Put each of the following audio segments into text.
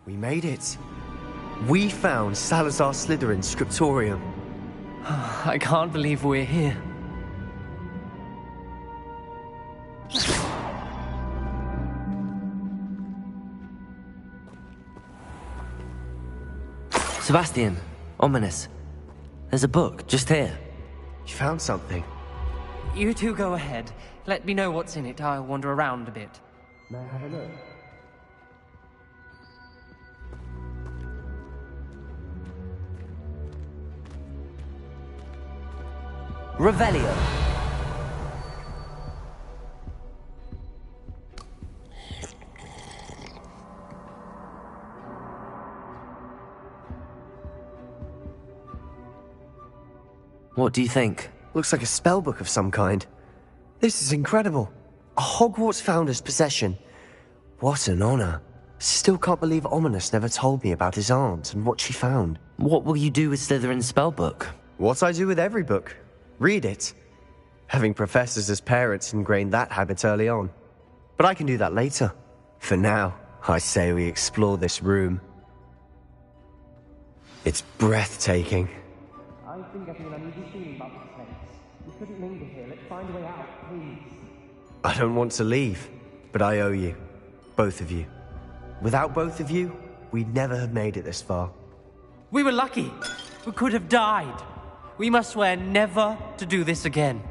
We made it. We found Salazar Slytherin's scriptorium. I can't believe we're here. Sebastian, ominous. There's a book, just here. You found something. You two go ahead. Let me know what's in it. I'll wander around a bit. May I have a look? Revelio. What do you think? Looks like a spellbook of some kind. This is incredible. A Hogwarts founder's possession. What an honor. Still can't believe Ominous never told me about his aunt and what she found. What will you do with Slytherin's spellbook? What I do with every book. Read it. Having professors as parents ingrained that habit early on. But I can do that later. For now, I say we explore this room. It's breathtaking. I've been getting an uneasy feeling about this place. We couldn't linger here. Let's find a way out, please. I don't want to leave, but I owe you. Both of you. Without both of you, we'd never have made it this far. We were lucky. We could have died. We must swear never to do this again.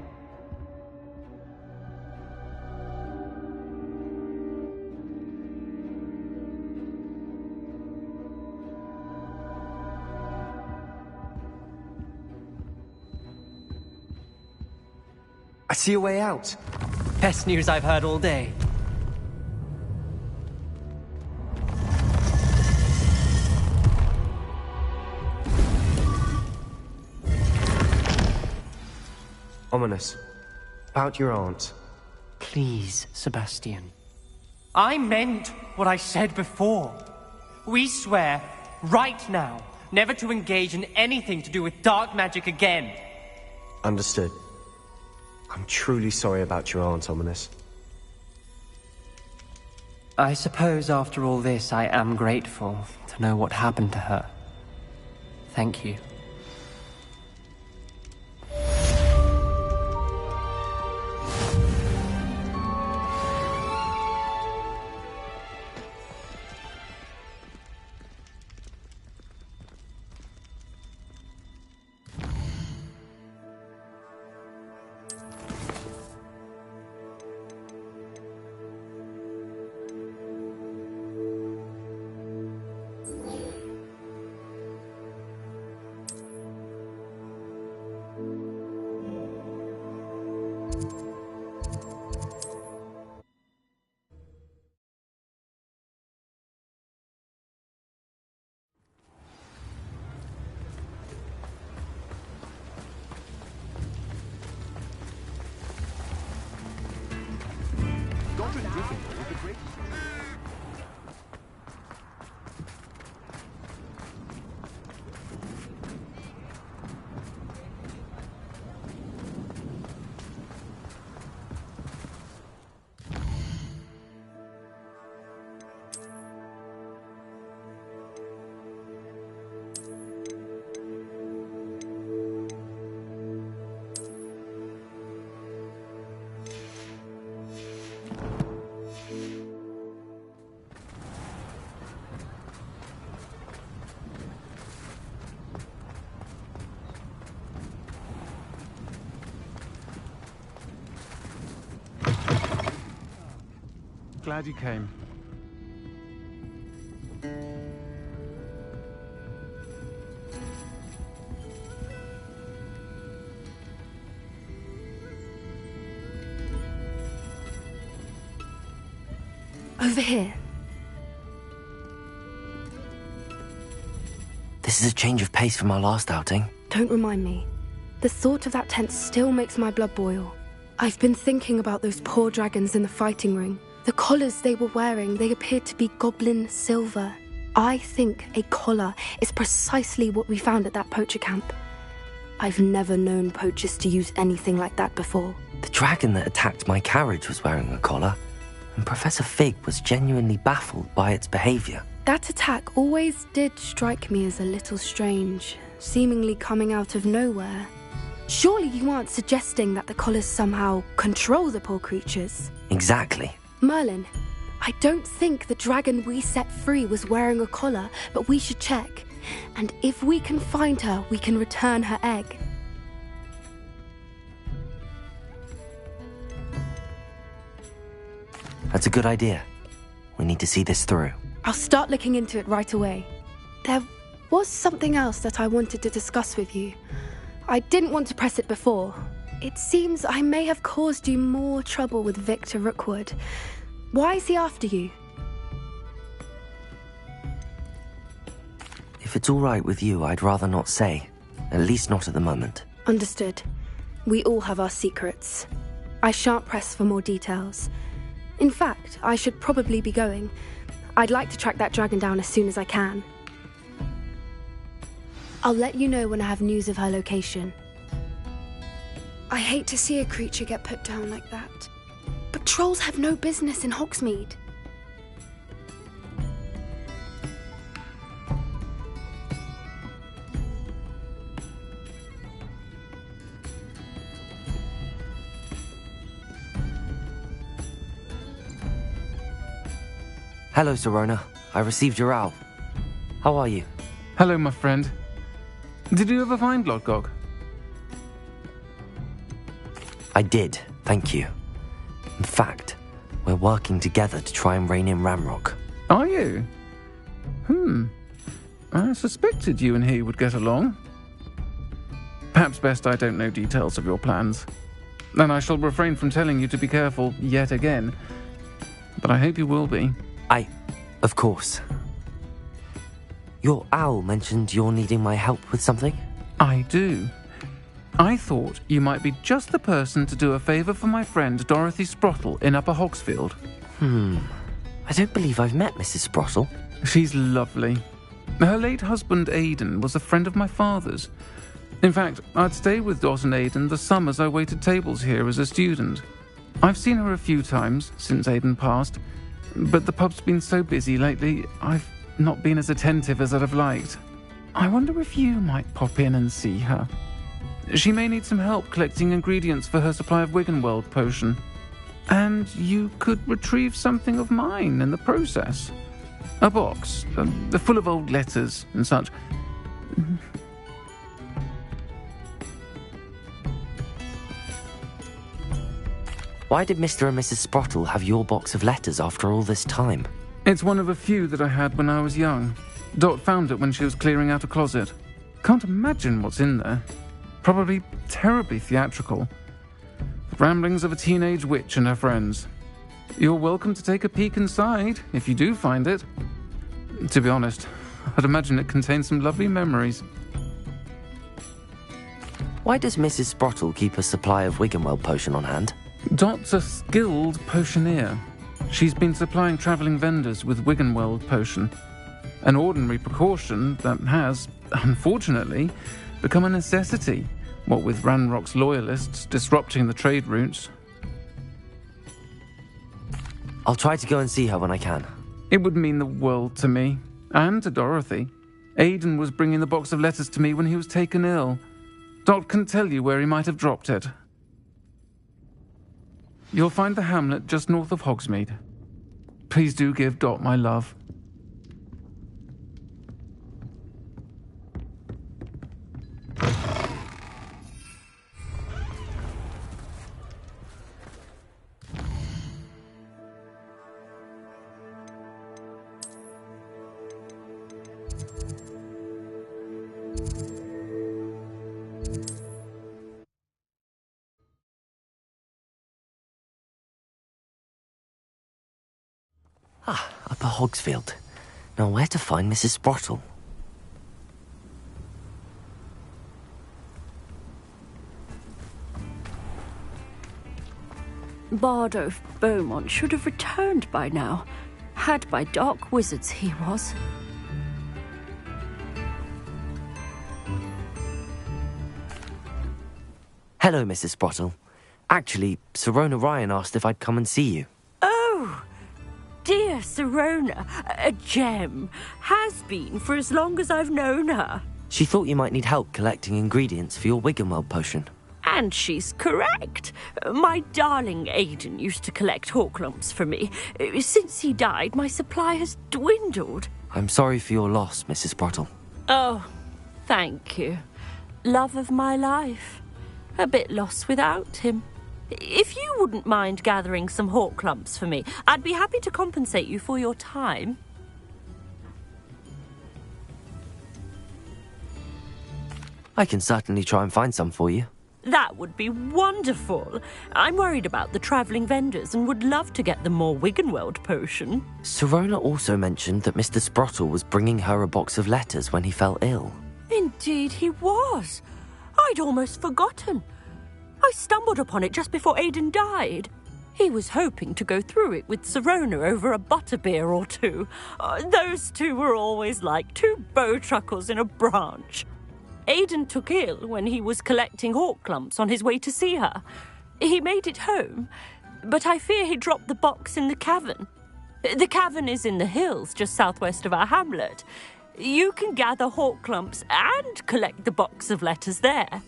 I see a way out. Best news I've heard all day. Ominous. About your aunt. Please, Sebastian. I meant what I said before. We swear, right now, never to engage in anything to do with dark magic again. Understood. I'm truly sorry about your aunt, Ominous. I suppose after all this, I am grateful to know what happened to her. Thank you. Glad you came. Over here. This is a change of pace from our last outing. Don't remind me. The thought of that tent still makes my blood boil. I've been thinking about those poor dragons in the fighting ring. The collars they were wearing, they appeared to be goblin silver. I think a collar is precisely what we found at that poacher camp. I've never known poachers to use anything like that before. The dragon that attacked my carriage was wearing a collar, and Professor Fig was genuinely baffled by its behavior. That attack always did strike me as a little strange, seemingly coming out of nowhere. Surely you aren't suggesting that the collars somehow control the poor creatures? Exactly. Merlin, I don't think the dragon we set free was wearing a collar, but we should check. And if we can find her, we can return her egg. That's a good idea. We need to see this through. I'll start looking into it right away. There was something else that I wanted to discuss with you. I didn't want to press it before. It seems I may have caused you more trouble with Victor Rookwood. Why is he after you? If it's all right with you, I'd rather not say. At least not at the moment. Understood. We all have our secrets. I shan't press for more details. In fact, I should probably be going. I'd like to track that dragon down as soon as I can. I'll let you know when I have news of her location. I hate to see a creature get put down like that. But trolls have no business in Hogsmeade. Hello, Serona. I received your owl. How are you? Hello, my friend. Did you ever find Lodgok? I did, thank you. In fact, we're working together to try and rein in Ramrock. Are you? I suspected you and he would get along. Perhaps best I don't know details of your plans. Then I shall refrain from telling you to be careful yet again. But I hope you will be. Of course. Your owl mentioned you're needing my help with something? I do. I thought you might be just the person to do a favour for my friend Dorothy Sprottle in Upper Hogsfield. I don't believe I've met Mrs. Sprottle. She's lovely. Her late husband Aidan was a friend of my father's. In fact, I'd stay with Dot and Aidan the summers I waited tables here as a student. I've seen her a few times since Aidan passed, but the pub's been so busy lately, I've not been as attentive as I'd have liked. I wonder if you might pop in and see her. She may need some help collecting ingredients for her supply of Wiggenweld potion. And you could retrieve something of mine in the process. A box, full of old letters and such. Why did Mr. and Mrs. Sprottle have your box of letters after all this time? It's one of a few that I had when I was young. Dot found it when she was clearing out a closet. Can't imagine what's in there. Probably terribly theatrical. The ramblings of a teenage witch and her friends. You're welcome to take a peek inside, if you do find it. To be honest, I'd imagine it contains some lovely memories. Why does Mrs. Sprottle keep a supply of Wiggenweld potion on hand? Dot's a skilled potioneer. She's been supplying travelling vendors with Wiggenweld potion. An ordinary precaution that has, unfortunately, become a necessity, what with Ranrock's loyalists disrupting the trade routes. I'll try to go and see her when I can. It would mean the world to me, and to Dorothy. Aidan was bringing the box of letters to me when he was taken ill. Dot can tell you where he might have dropped it. You'll find the hamlet just north of Hogsmeade. Please do give Dot my love. Upper Hogsfield. Now where to find Mrs. Sprottle? Bardo Beaumont should have returned by now. Had by dark wizards he was. Hello, Mrs. Sprottle. Actually, Sirona Ryan asked if I'd come and see you. Oh, dear Sirona, a gem. Has been for as long as I've known her. She thought you might need help collecting ingredients for your Wiggenweld potion. And she's correct. My darling Aidan used to collect Horklumps for me. Since he died, my supply has dwindled. I'm sorry for your loss, Mrs. Sprottle. Oh, thank you. Love of my life. A bit lost without him. If you wouldn't mind gathering some Horklumps for me, I'd be happy to compensate you for your time. I can certainly try and find some for you. That would be wonderful. I'm worried about the travelling vendors and would love to get them more Wiggenweld potion. Sirona also mentioned that Mr. Sprottle was bringing her a box of letters when he fell ill. Indeed he was. I'd almost forgotten. I stumbled upon it just before Aidan died. He was hoping to go through it with Sirona over a butterbeer or two. Those two were always like two bowtruckles in a branch. Aidan took ill when he was collecting Horklumps on his way to see her. He made it home, but I fear he dropped the box in the cavern. The cavern is in the hills just southwest of our hamlet. You can gather Horklumps and collect the box of letters there.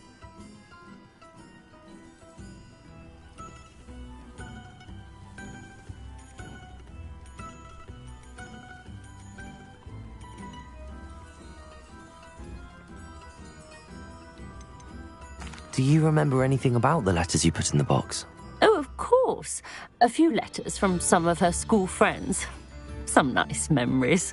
Do you remember anything about the letters you put in the box? Oh, of course. A few letters from some of her school friends. Some nice memories.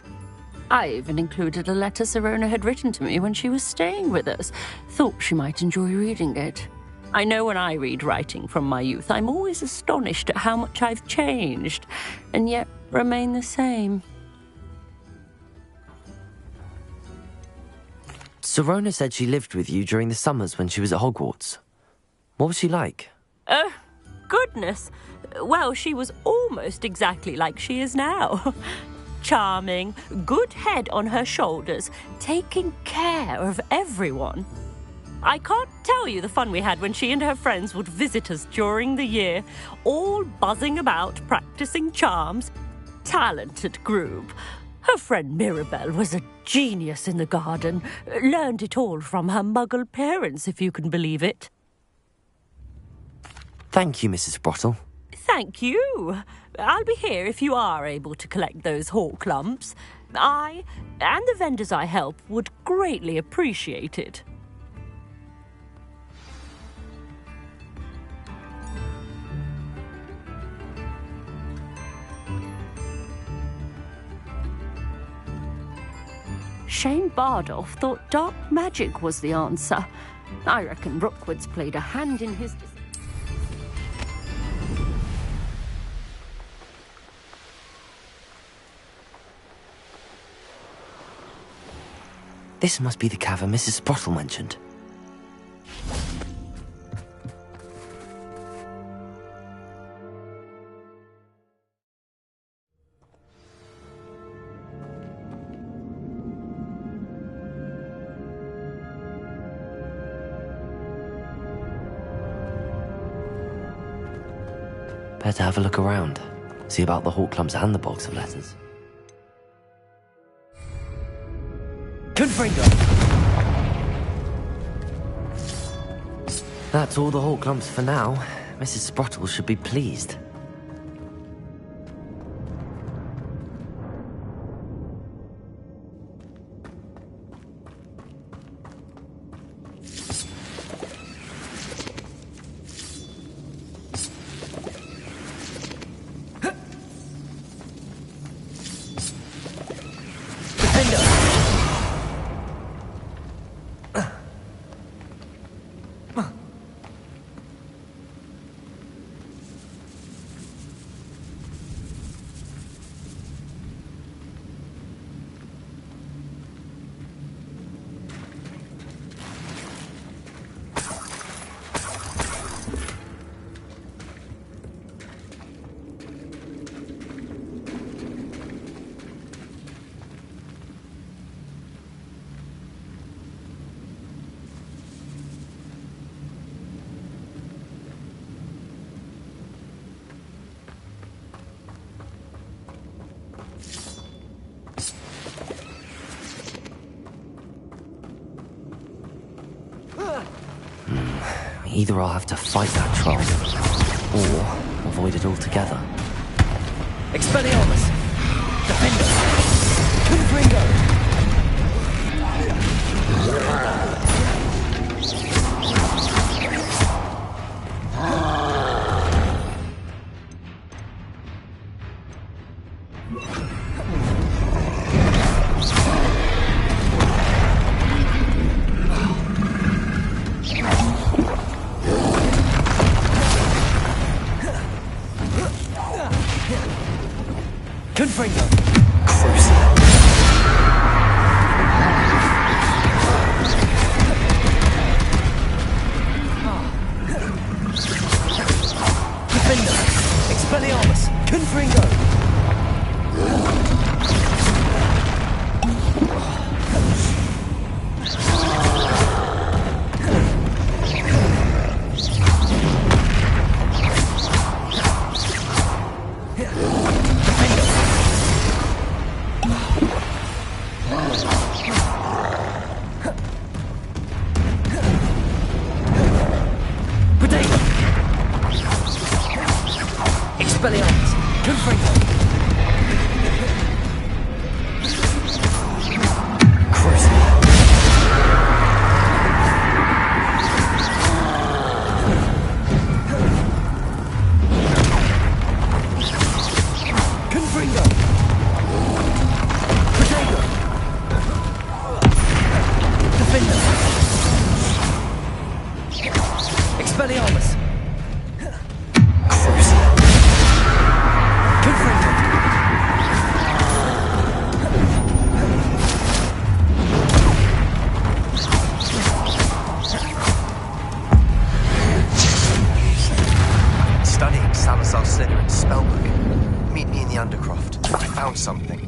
I even included a letter Sirona had written to me when she was staying with us. Thought she might enjoy reading it. I know when I read writing from my youth, I'm always astonished at how much I've changed, and yet remain the same. Sirona said she lived with you during the summers when she was at Hogwarts. What was she like? Oh, goodness. Well, she was almost exactly like she is now. Charming, good head on her shoulders, taking care of everyone. I can't tell you the fun we had when she and her friends would visit us during the year, all buzzing about, practicing charms. Talented group. Her friend Mirabelle was a genius in the garden. Learned it all from her muggle parents, if you can believe it. Thank you, Mrs. Sprottle. Thank you. I'll be here if you are able to collect those Horklumps. I, and the vendors I help, would greatly appreciate it. Shane Bardolph thought dark magic was the answer. I reckon Rookwood's played a hand in his... This must be the cavern Mrs. Sprottle mentioned. Better have a look around. See about the Horklumps and the box of letters. Confringo! That's all the Horklumps for now. Mrs. Sprottle should be pleased. Either I'll have to fight that troll, or avoid it altogether. Expelliarmus! Defender! Confringo! Confringo! Crucible! Defender! Expelliarmus! Confringo! Expelliarmus! Confringo! Crucible! Confringo! Protego! Defender! Expelliarmus! Studying Salazar Slytherin's spellbook. Meet me in the Undercroft. I found something.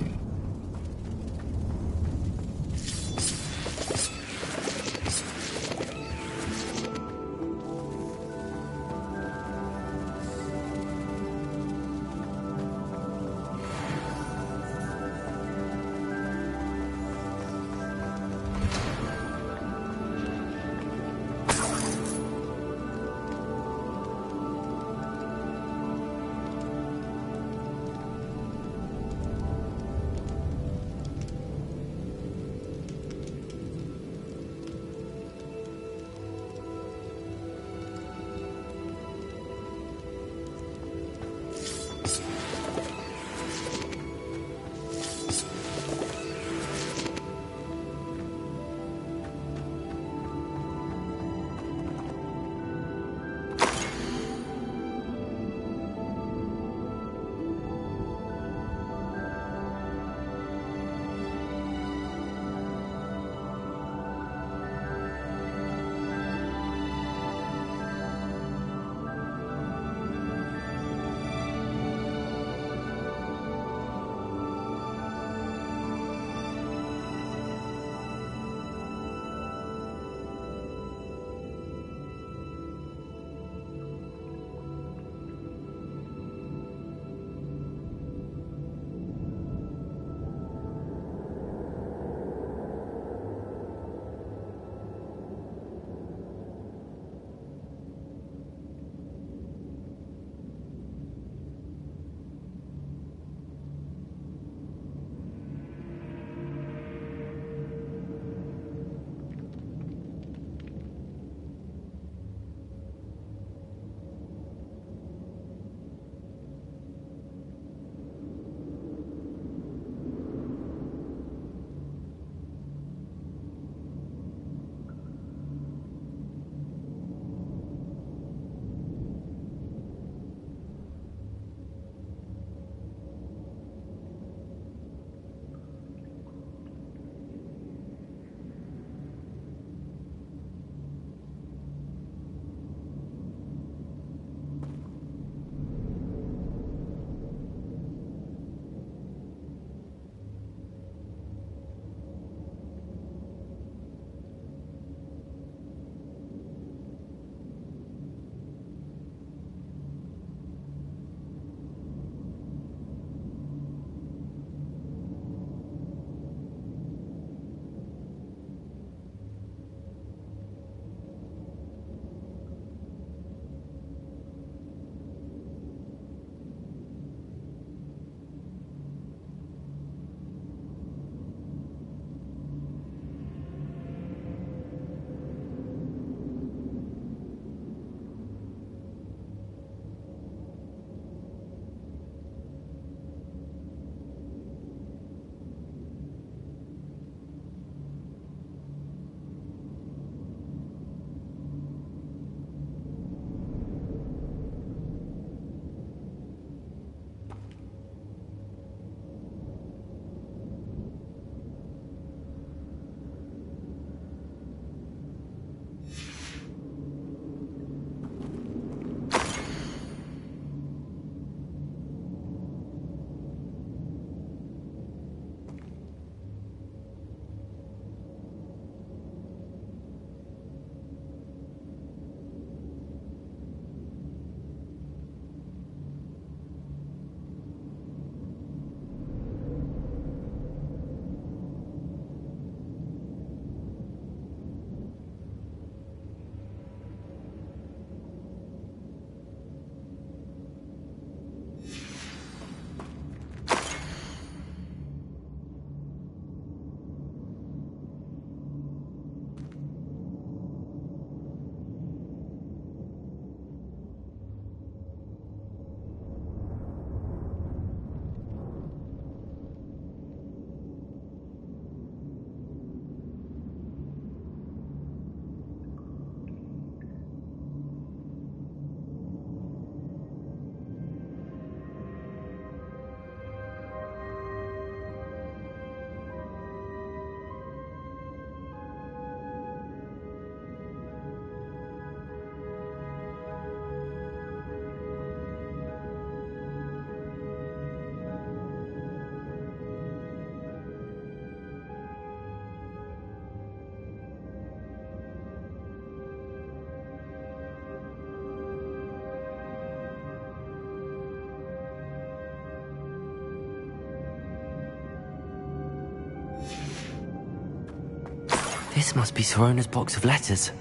This must be Sorona's box of letters.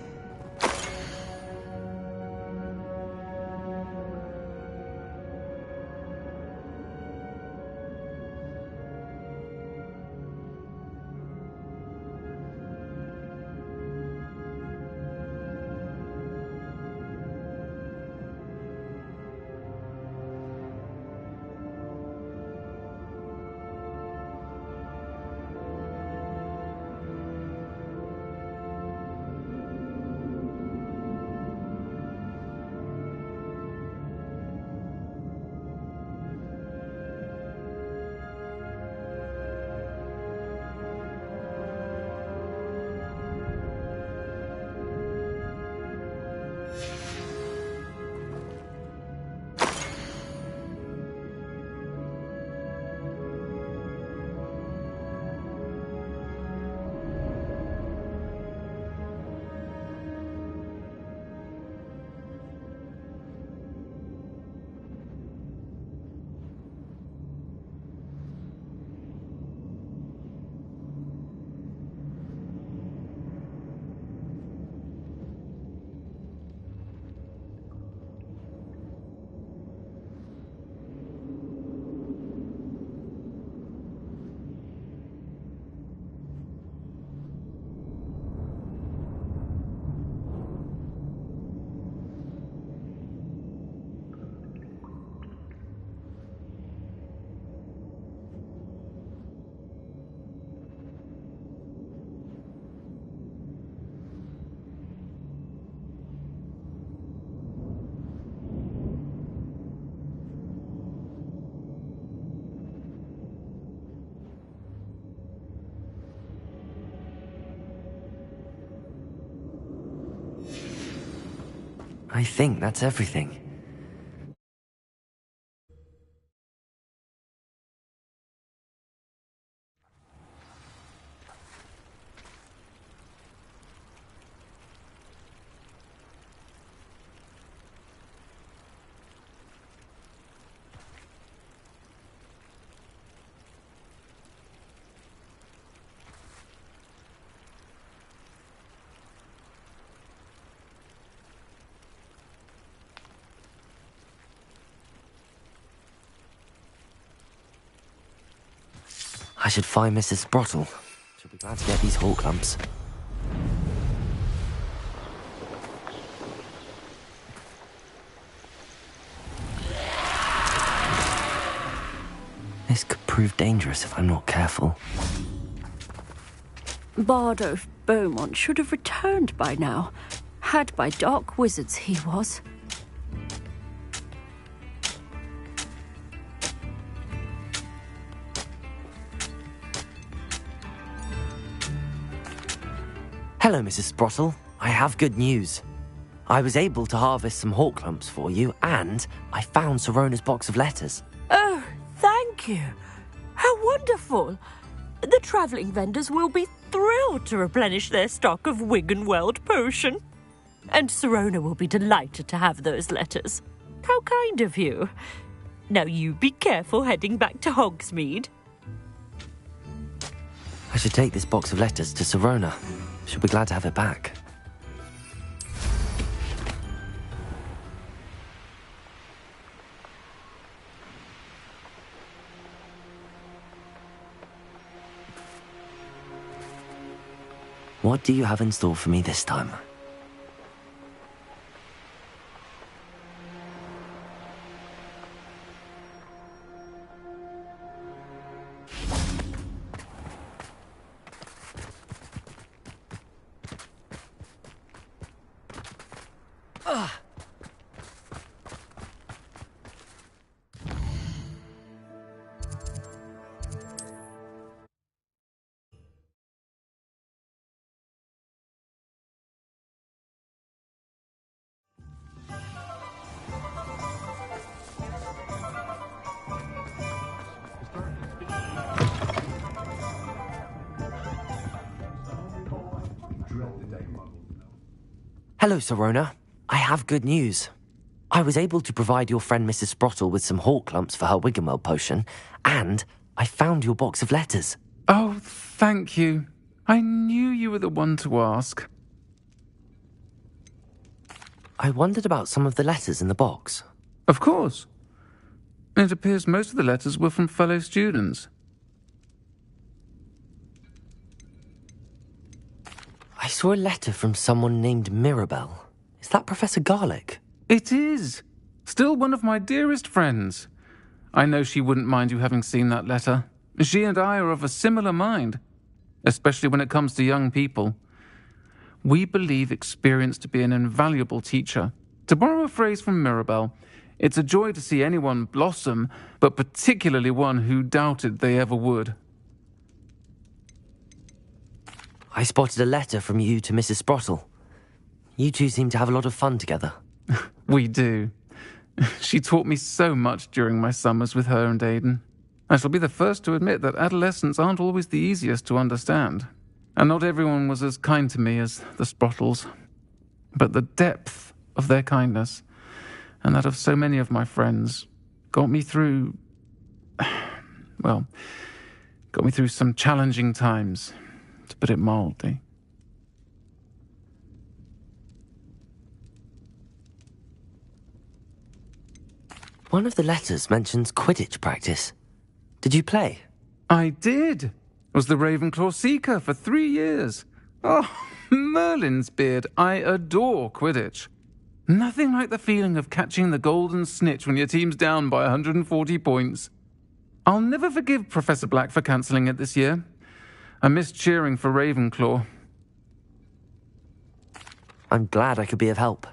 I think that's everything. I should find Mrs. Sprottle. She'll be glad to get these hawk lumps. This could prove dangerous if I'm not careful. Bardolph Beaumont should have returned by now. Had by dark wizards he was. Hello, Mrs. Sprottle. I have good news. I was able to harvest some hawk lumps for you, and I found Sorona's box of letters. Oh, thank you. How wonderful. The travelling vendors will be thrilled to replenish their stock of Wiggenweld potion. And Sirona will be delighted to have those letters. How kind of you. Now you be careful heading back to Hogsmeade. I should take this box of letters to Sirona. She'll be glad to have it back. What do you have in store for me this time? Hello, Sirona. I have good news. I was able to provide your friend Mrs. Sprottle with some hawk lumps for her Wiggenweld potion, and I found your box of letters. Oh, thank you. I knew you were the one to ask. I wondered about some of the letters in the box. Of course. It appears most of the letters were from fellow students. I saw a letter from someone named Mirabelle. Is that Professor Garlick? It is. Still one of my dearest friends. I know she wouldn't mind you having seen that letter. She and I are of a similar mind, especially when it comes to young people. We believe experience to be an invaluable teacher. To borrow a phrase from Mirabelle, it's a joy to see anyone blossom, but particularly one who doubted they ever would. I spotted a letter from you to Mrs. Sprottle. You two seem to have a lot of fun together. We do. She taught me so much during my summers with her and Aiden. I shall be the first to admit that adolescents aren't always the easiest to understand. And not everyone was as kind to me as the Sprottles. But the depth of their kindness, and that of so many of my friends, got me through... well, got me through some challenging times, to put it mildly. One of the letters mentions Quidditch practice. Did you play? I did. Was the Ravenclaw Seeker for 3 years. Oh, Merlin's beard, I adore Quidditch. Nothing like the feeling of catching the golden snitch when your team's down by 140 points. I'll never forgive Professor Black for cancelling it this year. I missed cheering for Ravenclaw. I'm glad I could be of help.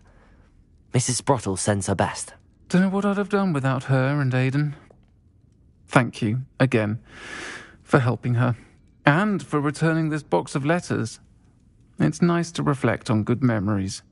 Mrs. Sprottle sends her best. Don't know what I'd have done without her and Aiden. Thank you, again, for helping her, and for returning this box of letters. It's nice to reflect on good memories.